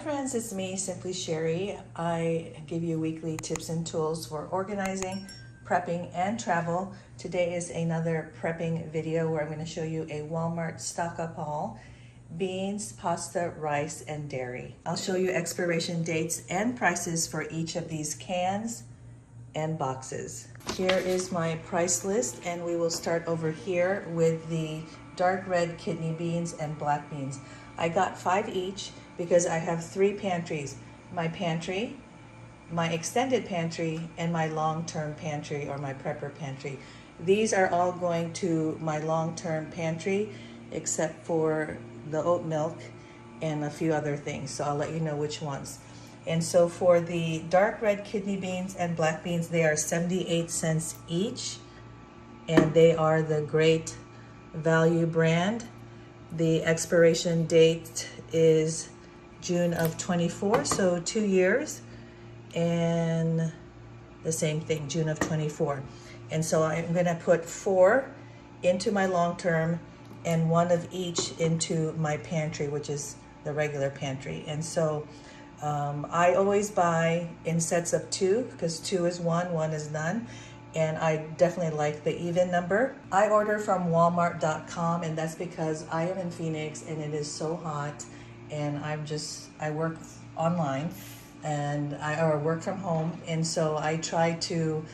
friends, it's me, Simply Sherry. I give you weekly tips and tools for organizing, prepping, and travel. Today is another prepping video where I'm going to show you a Walmart stock up haul. Beans, pasta, rice, and dairy. I'll show you expiration dates and prices for each of these cans and boxes. Here is my price list, and we will start over here with the dark red kidney beans and black beans. I got 5 each because I have 3 pantries. My pantry, my extended pantry, and my long-term pantry or my prepper pantry. These are all going to my long-term pantry except for the oat milk and a few other things. So I'll let you know which ones. And so for the dark red kidney beans and black beans, they are 78 cents each. And they are the Great Value brand. The expiration date is June of 24, so 2 years. And the same thing, June of 24. And so I'm gonna put 4 into my long-term and 1 of each into my pantry, which is the regular pantry. And so I always buy in sets of 2 because 2 is 1, 1 is none. And I definitely like the even number. I order from Walmart.com, and that's because I am in Phoenix and it is so hot, and I work online and I work from home, and so I try to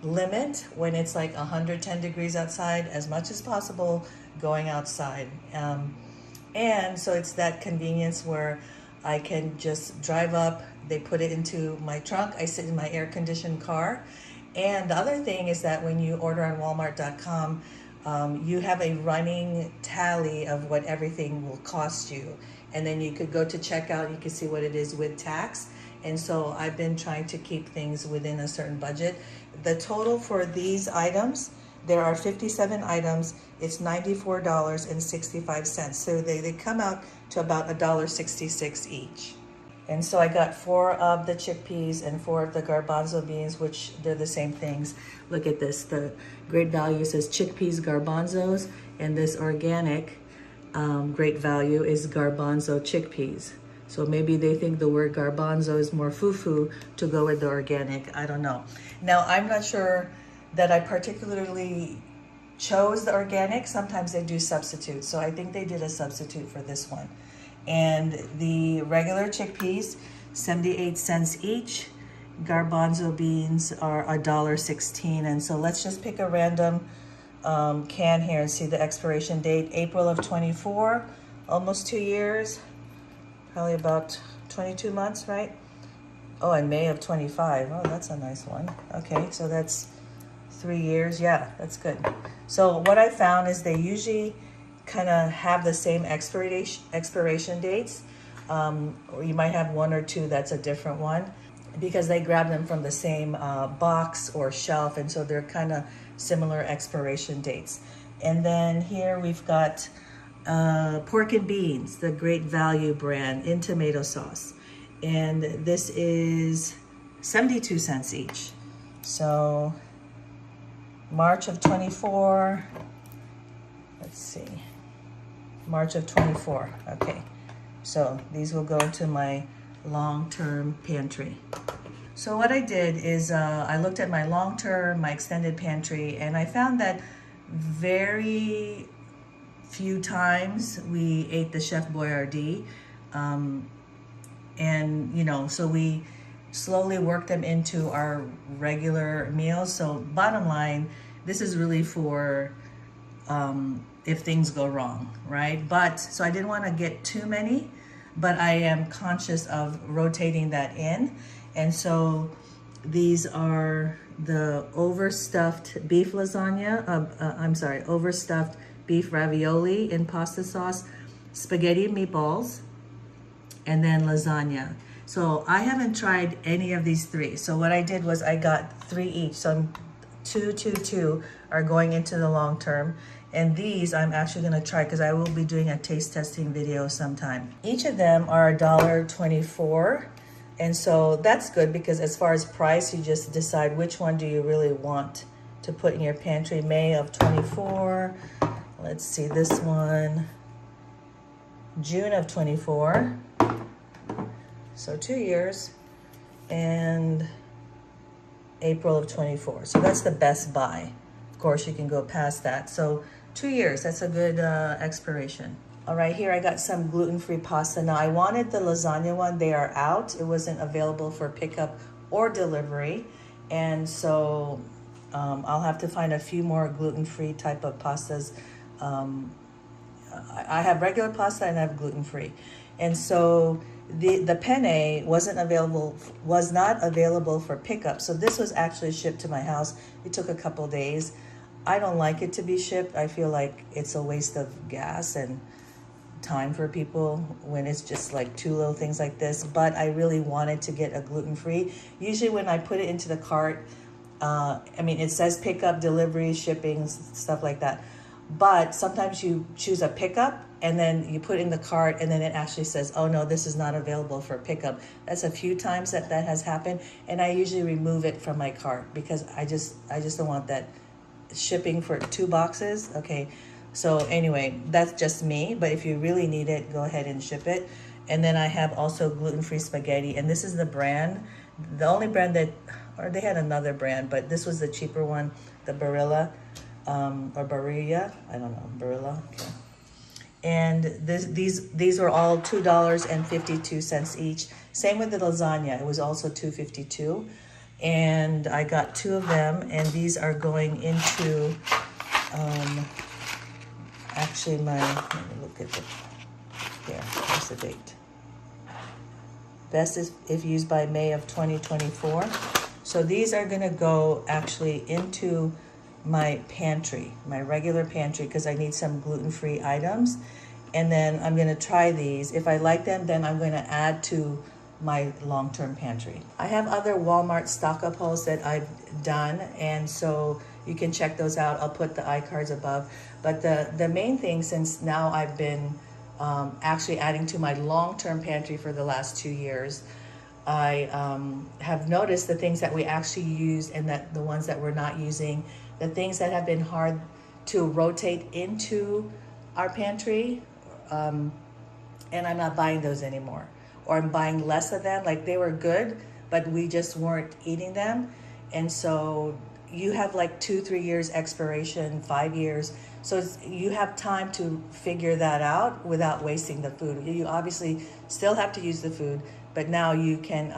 limit when it's like 110 degrees outside as much as possible going outside. And so it's that convenience where I can just drive up, they put it into my trunk, I sit in my air-conditioned car. And the other thing is that when you order on Walmart.com, you have a running tally of what everything will cost you. And then you could go to checkout, you can see what it is with tax. And so I've been trying to keep things within a certain budget. The total for these items, there are 57 items, it's $94.65. So they come out to about $1.66 each. And so I got 4 of the chickpeas and 4 of the garbanzo beans, which they're the same things. Look at this, the Great Value says chickpeas, garbanzos, and this organic Great Value is garbanzo chickpeas. So maybe they think the word garbanzo is more foo-foo to go with the organic, I don't know. Now, I'm not sure that I particularly chose the organic. Sometimes they do substitute, so I think they did a substitute for this one. And the regular chickpeas, 78 cents each. Garbanzo beans are $1.16. And so let's just pick a random can here and see the expiration date. April of 24, almost 2 years. Probably about 22 months, right? Oh, and May of 25. Oh, that's a nice one. Okay, so that's 3 years. Yeah, that's good. So what I found is they usually kind of have the same expiration dates. Or you might have 1 or 2 that's a different one because they grab them from the same box or shelf, and so they're kind of similar expiration dates. And then here we've got pork and beans, the Great Value brand in tomato sauce. And this is 72 cents each. So March of 24, let's see. March of 24, okay. So these will go to my long-term pantry. So what I did is I looked at my long-term, my extended pantry, and I found that very few times we ate the Chef Boyardee. And, you know, so we slowly worked them into our regular meals. So bottom line, this is really for if things go wrong, right? But so I didn't want to get too many, but I am conscious of rotating that in. And so these are the overstuffed beef lasagna, overstuffed beef ravioli in pasta sauce, spaghetti and meatballs, and then lasagna. So I haven't tried any of these 3. So what I did was I got 3 each. So 2 are going into the long term. And these I'm actually gonna try because I will be doing a taste testing video sometime. Each of them are $1.24. And so that's good because as far as price, you just decide which one do you really want to put in your pantry. May of 24. Let's see this one. June of 24. So 2 years and April of 24. So that's the best buy. Of course, you can go past that. So 2 years, that's a good expiration. All right, here I got some gluten-free pasta. Now I wanted the lasagna one, they are out. It wasn't available for pickup or delivery. And so I'll have to find a few more gluten-free type of pastas. I have regular pasta and I have gluten-free. And so the penne was not available for pickup. So this was actually shipped to my house. It took a couple days. I don't like it to be shipped. I feel like it's a waste of gas and time for people when it's just like two little things like this. But I really wanted to get a gluten-free. Usually when I put it into the cart, I mean, it says pickup, delivery, shipping, stuff like that. But sometimes you choose a pickup and then you put in the cart and then it actually says, oh no, this is not available for pickup. That's a few times that has happened. And I usually remove it from my cart because I just don't want that shipping for 2 boxes. Okay. So anyway, that's just me. But if you really need it, go ahead and ship it. And then I have also gluten-free spaghetti. And this is the brand, the only brand that, or they had another brand, but this was the cheaper one, the Barilla. Or Barilla, I don't know, Barilla. Okay. And these were all $2.52 each. Same with the lasagna, it was also $2.52. And I got 2 of them, and these are going into, actually let me look at here, here's the date. Best is if used by May of 2024. So these are gonna go actually into my pantry, my regular pantry, because I need some gluten-free items. And then I'm going to try these. If I like them, then I'm going to add to my long-term pantry. I have other Walmart stock up hauls that I've done, and so you can check those out. I'll put the iCards above. But the main thing, since now I've been actually adding to my long-term pantry for the last 2 years, I have noticed the things that we actually use and that the ones that we're not using, the things that have been hard to rotate into our pantry, and I'm not buying those anymore. Or I'm buying less of them. Like, they were good, but we just weren't eating them. And so you have like 2-3 years expiration, 5 years. So you have time to figure that out without wasting the food. You obviously still have to use the food, but now you can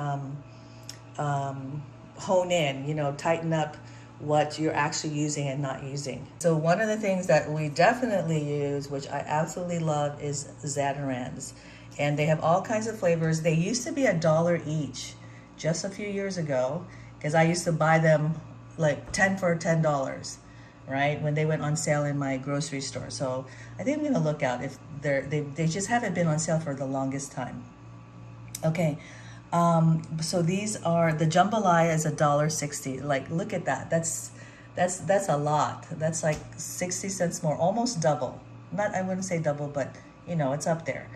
hone in, tighten up what you're actually using and not using. So one of the things that we definitely use, which I absolutely love, is Zatarans. And they have all kinds of flavors. They used to be $1 each just a few years ago, because I used to buy them like 10 for $10, right? When they went on sale in my grocery store. So I think I'm gonna look out if they just haven't been on sale for the longest time. Okay. So these are, the jambalaya is $1.60. Like, look at that. That's a lot. That's like 60 cents more, almost double. I wouldn't say double, but it's up there.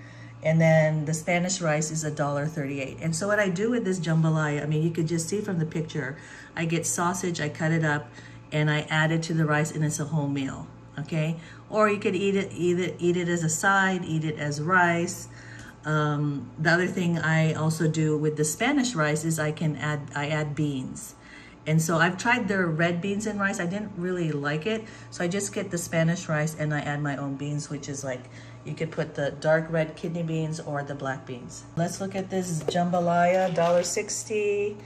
And then the Spanish rice is $1.38. And so what I do with this jambalaya, I mean, you could just see from the picture, I get sausage, I cut it up, and I add it to the rice, and it's a whole meal. Okay. Or you could eat it as a side, eat it as rice. The other thing I also do with the Spanish rice is I add beans. And so I've tried their red beans and rice. I didn't really like it. So I just get the Spanish rice and I add my own beans, which is like, you could put the dark red kidney beans or the black beans. Let's look at this jambalaya, $1.60,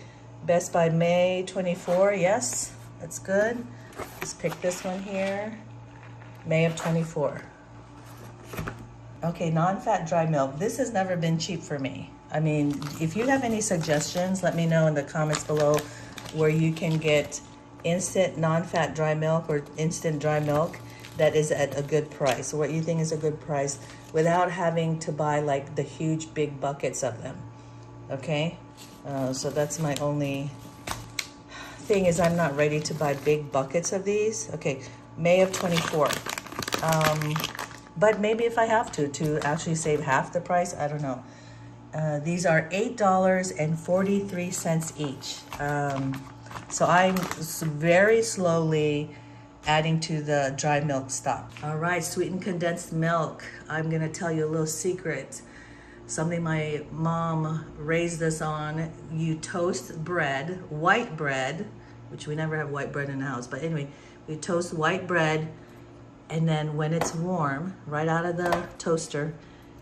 best by May 24. Yes, that's good. Let's pick this one here, May of 24. Okay, non-fat dry milk. This has never been cheap for me. I mean, if you have any suggestions, let me know in the comments below where you can get instant non-fat dry milk or instant dry milk that is at a good price. What you think is a good price without having to buy like the huge big buckets of them. Okay, so that's my only thing, is I'm not ready to buy big buckets of these. Okay, May of 24. But maybe if I have to actually save half the price, I don't know. These are $8.43 each. So I'm very slowly adding to the dry milk stock. All right, sweetened condensed milk. I'm gonna tell you a little secret. something my mom raised us on. You toast bread, white bread, which we never have white bread in the house, but anyway, we toast white bread, and then when it's warm, right out of the toaster,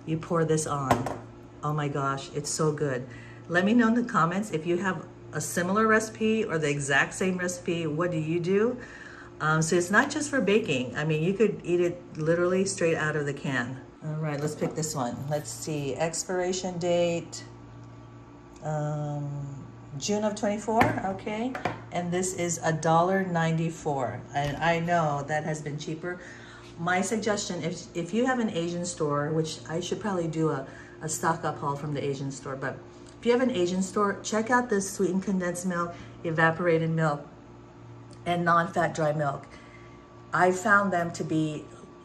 you pour this on. Oh my gosh, it's so good. Let me know in the comments if you have a similar recipe or the exact same recipe. What do you do? So it's not just for baking. I mean, you could eat it literally straight out of the can. All right, let's pick this one. Let's see, expiration date, June of 24, okay. And this is $1.94. And I know that has been cheaper. My suggestion, if you have an Asian store, which I should probably do a stock up haul from the Asian store, but if you have an Asian store, check out this sweetened condensed milk, evaporated milk, and non-fat dry milk. I found them to be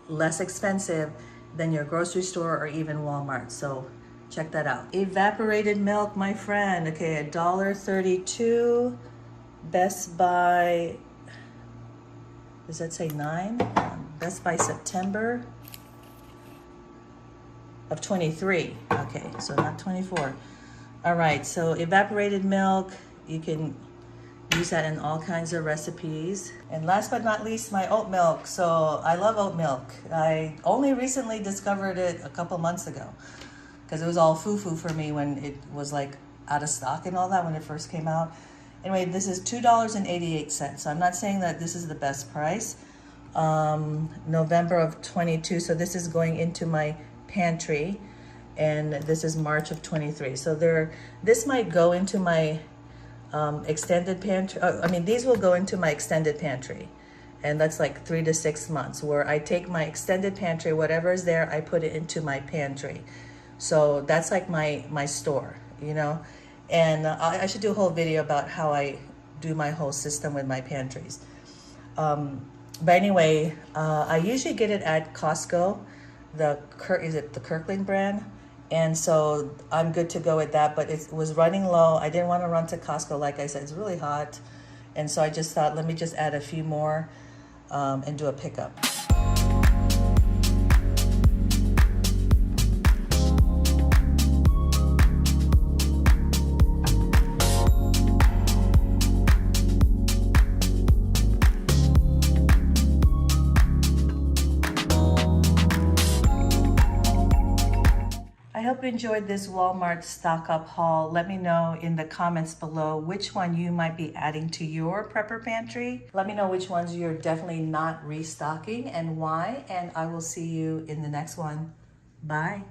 less expensive than your grocery store or even Walmart, so check that out. Evaporated milk, my friend, okay, $1.32. Best by, does that say 9? Best by September of 23. Okay, so not 24. All right, so evaporated milk, you can use that in all kinds of recipes. And last but not least, my oat milk. So I love oat milk. I only recently discovered it a couple months ago because it was all foo-foo for me when it was like out of stock and all that when it first came out. Anyway, this is $2.88. So I'm not saying that this is the best price. November of 22, so this is going into my pantry, and this is March of 23. So this might go into my extended pantry. I mean, these will go into my extended pantry, and that's like 3 to 6 months, where I take my extended pantry, whatever is there, I put it into my pantry. So that's like my store, you know. And I should do a whole video about how I do my whole system with my pantries. But anyway, I usually get it at Costco. Is it the Kirkland brand? And so I'm good to go with that, but it was running low. I didn't want to run to Costco. Like I said, it's really hot. And so I just thought, let me just add a few more and do a pickup. I hope you enjoyed this Walmart stock up haul. Let me know in the comments below which one you might be adding to your prepper pantry. Let me know which ones you're definitely not restocking and why, and I will see you in the next one. Bye.